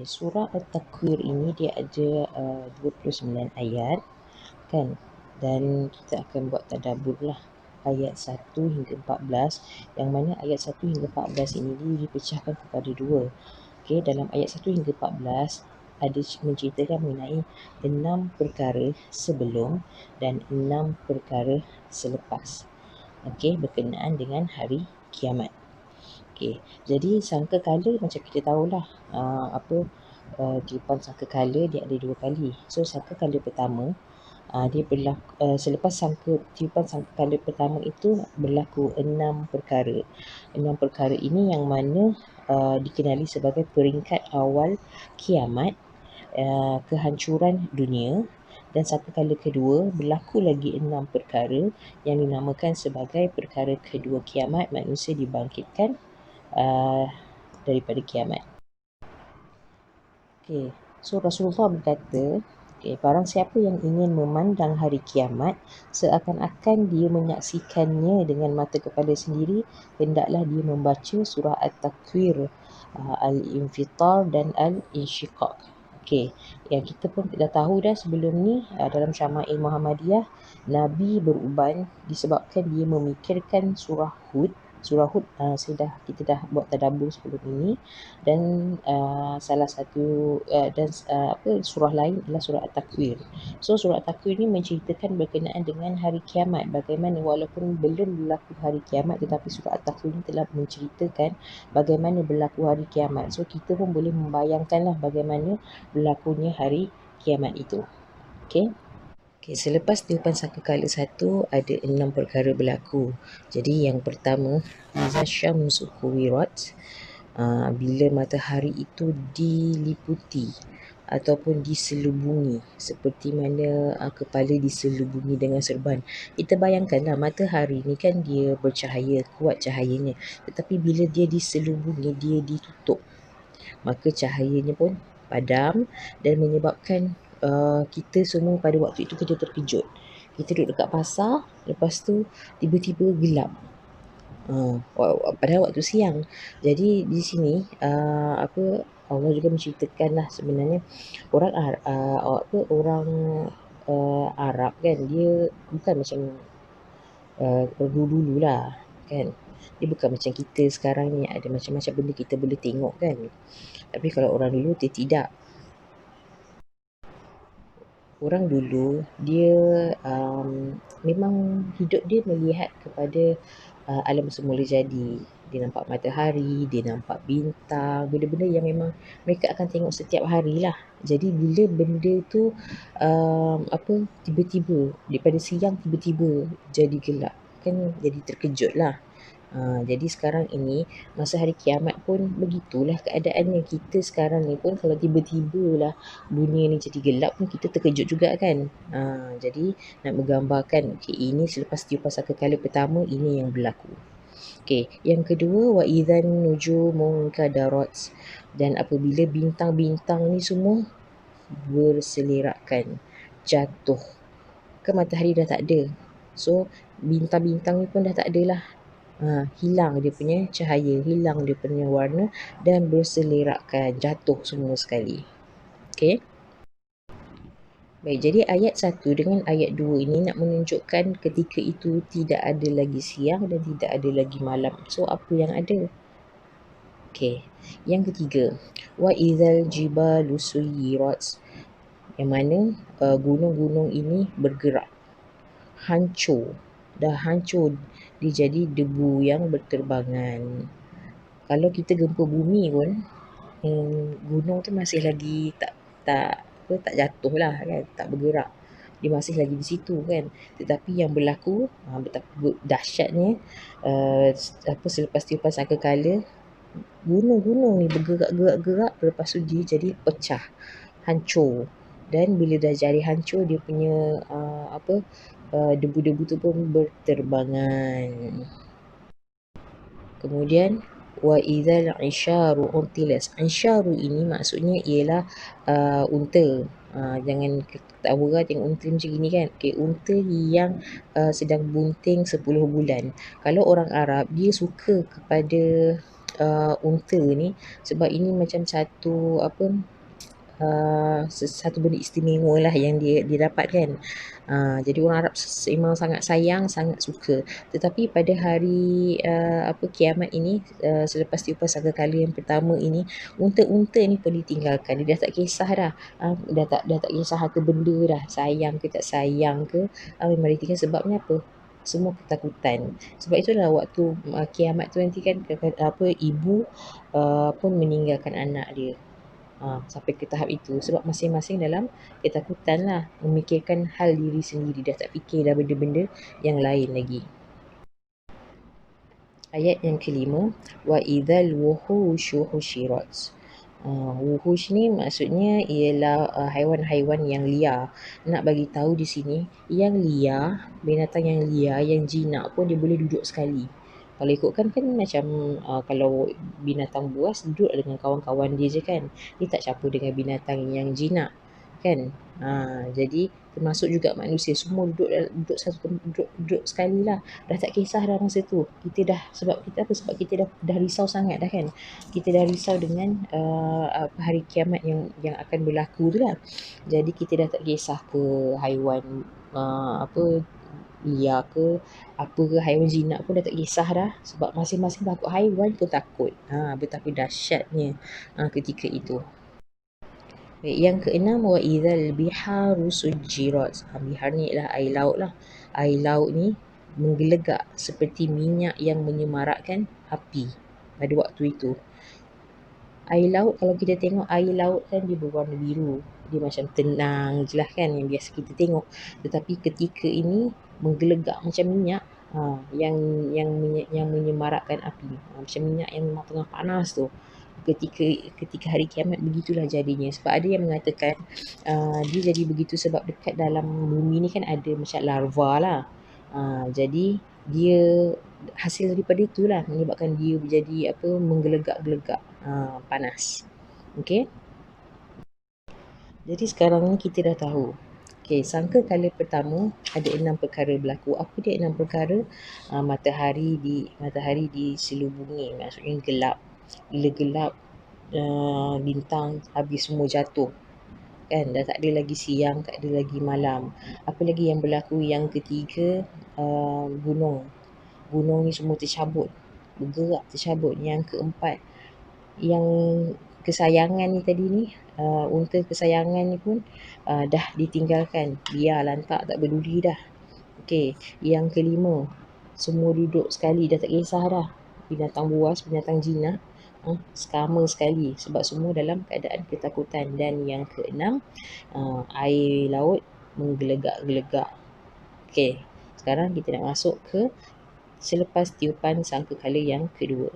surah At-Takwir ini dia ada 29 ayat kan, dan kita akan buat tadabbur lah ayat 1 hingga 14, yang mana ayat 1 hingga 14 ini dipecahkan kepada dua. Okey, dalam ayat 1 hingga 14 ada menceritakan mengenai 6 perkara sebelum dan 6 perkara selepas. Okey, berkenaan dengan hari kiamat. Okey, jadi sangkakala macam kita tahulah tiupan sangkakala dia ada dua kali. So sangkakala pertama dia berlaku selepas tiupan sangkakala pertama itu berlaku 6 perkara. 6 perkara ini yang mana dikenali sebagai peringkat awal kiamat, kehancuran dunia, dan sangkakala kedua berlaku lagi 6 perkara yang dinamakan sebagai perkara kedua kiamat, manusia dibangkitkan daripada kiamat. Okay. So Rasulullah berkata, barang siapa yang ingin memandang hari kiamat seakan-akan dia menyaksikannya dengan mata kepala sendiri, hendaklah dia membaca surah At-Takwir, Al-Infitar dan Al-Insyiqaq. Okay. Yang kita pun dah tahu dah sebelum ni, dalam Syama'il Muhammadiyah, Nabi beruban disebabkan dia memikirkan surah Hud. Surah Hud kita dah buat tadabbur sebelum ini, dan salah satu surah lain adalah surah At-Takwir. So surah At-Takwir ni menceritakan berkenaan dengan hari kiamat, bagaimana walaupun belum berlaku hari kiamat tetapi surah At-Takwir ni telah menceritakan bagaimana berlaku hari kiamat. So kita pun boleh membayangkanlah bagaimana berlakunya hari kiamat itu. Okey. Selepas tiupan sangkakala 1 ada 6 perkara berlaku. Jadi yang pertama, iza syamsu kuwirat, bila matahari itu diliputi ataupun diselubungi, seperti mana kepala diselubungi dengan serban. Kita bayangkanlah matahari ni kan dia bercahaya, kuat cahayanya, tetapi bila dia diselubungi, dia ditutup, maka cahayanya pun padam dan menyebabkan kita semua pada waktu itu kita terkejut. Kita duduk dekat pasar, lepas tu tiba-tiba gelap. Padahal waktu siang. Jadi di sini Allah juga menceritakan lah sebenarnya orang Arab kan, dia bukan macam dulu-dulu lah kan. Dia bukan macam kita sekarang ni ada macam-macam benda kita boleh tengok kan. Tapi kalau orang dulu dia tidak. Orang dulu dia memang hidup dia melihat kepada alam semula jadi. Dia nampak matahari, dia nampak bintang, benda-benda yang memang mereka akan tengok setiap hari lah. Jadi bila benda tu tiba-tiba daripada siang tiba-tiba jadi gelap, kan jadi terkejut lah. Jadi sekarang ini masa hari kiamat pun begitulah keadaannya. Kita sekarang ni pun kalau tiba-tiba lah dunia ni jadi gelap pun kita terkejut juga kan. Jadi nak menggambarkan ini selepas tiupan sangkakala pertama ini yang berlaku. Yang kedua, wa idzan nujumun kadarat, dan apabila bintang-bintang ni semua berselerakkan, jatuh, ke matahari dah tak ada. So bintang-bintang ni pun dah tak ada lah. Hilang dia punya cahaya, hilang dia punya warna dan berselerakkan, jatuh semua sekali. Okey. Baik, jadi ayat 1 dengan ayat 2 ini nak menunjukkan ketika itu tidak ada lagi siang dan tidak ada lagi malam. So apa yang ada? Okey. Yang ketiga, wa idzal jibalu suyirat, yang mana gunung-gunung ini bergerak, hancur, dah hancur, dia jadi debu yang berterbangan. Kalau kita gempa bumi pun gunung tu masih lagi tak jatuh lah kan, tak bergerak, dia masih lagi di situ kan. Tetapi yang berlaku betapa dahsyatnya selepas tiupan sangkakala, gunung-gunung ni bergerak-gerak, lepas tu dia jadi pecah, hancur. Dan bila dah jadi hancur, dia punya debu-debu tu pun berterbangan. Kemudian wa idzal isyaru untilas. Isyaru ini maksudnya ialah unta. Jangan ketawa tengok unta macam gini kan. Unta yang sedang bunting 10 bulan. Kalau orang Arab, dia suka kepada unta ni sebab ini macam satu satu benda istimewa lah yang dia dapatkan. Jadi orang Arab memang sangat sayang, sangat suka. Tetapi pada hari kiamat ini, selepas tiupan sangkakala yang pertama ini, unta-unta ni pun ditinggalkan. Dia dah tak kisah dah. Dah tak kisah harta benda dah. Sayang ke tak sayang ke, memang ditinggal. Sebabnya apa? Semua ketakutan. Sebab itulah waktu kiamat tu nanti kan, ibu pun meninggalkan anak dia. Sampai ke tahap itu sebab masing-masing dalam ketakutan lah, memikirkan hal diri sendiri, dah tak fikir dah benda-benda yang lain lagi. Ayat yang kelima, wa idzal wuhushu husyirat. Wuhush ni maksudnya ialah haiwan-haiwan yang liar. Nak bagi tahu di sini, yang liar, binatang yang liar, yang jinak pun dia boleh duduk sekali. Kalau ikutkan kan macam kalau binatang buas duduk dengan kawan-kawan dia je kan. Dia tak campur dengan binatang yang jinak kan. Jadi termasuk juga manusia, semua duduk satu duduk sekali lah. Dah tak kisah dah masa tu. Kita dah, sebab kita apa? Sebab kita dah risau sangat dah kan. Kita dah risau dengan hari kiamat yang akan berlaku tu lah. Jadi kita dah tak kisah ke haiwan liar ke apa ke, haiwan jinak pun dah tak kisah dah. Sebab masing-masing takut, haiwan pun takut. Betapa dahsyatnya ketika itu. Baik, yang keenam, wa idzal biharu sujjirat. Bihar ni ialah air laut lah. Air laut ni menggelegak seperti minyak yang menyemarakkan api pada waktu itu. Air laut, kalau kita tengok air laut kan dia berwarna biru. Dia macam tenang je lah kan, yang biasa kita tengok. Tetapi ketika ini menggelegak macam minyak, yang menyemarakkan api. Macam minyak yang memang tengah panas tu. Ketika hari kiamat begitulah jadinya. Sebab ada yang mengatakan dia jadi begitu sebab dekat dalam bumi ni kan ada macam larva lah. Jadi dia hasil daripada itulah menyebabkan dia menjadi menggelegak-gelegak, panas. Okey. Jadi sekarang ni kita dah tahu. Okey, sangka kala pertama ada 6 perkara berlaku. Apa dia 6 perkara? Matahari diselubungi, maksudnya gelap. Bila gelap, bintang habis semua jatuh. Kan, dah tak ada lagi siang, tak ada lagi malam. Apa lagi yang berlaku? Yang ketiga, gunung. Gunung ni semua tercabut, bergerak tercabut. Yang keempat, yang kesayangan ni tadi ni, unta kesayangan ni pun dah ditinggalkan, biar lantak, tak peduli dah. Okey, yang kelima, semua duduk sekali, dah tak kisah dah. Binatang buas, binatang jinak, sama sekali sebab semua dalam keadaan ketakutan. Dan yang keenam, air laut menggelegak-gelegak. Okey, sekarang kita nak masuk ke selepas tiupan sangkakala yang kedua.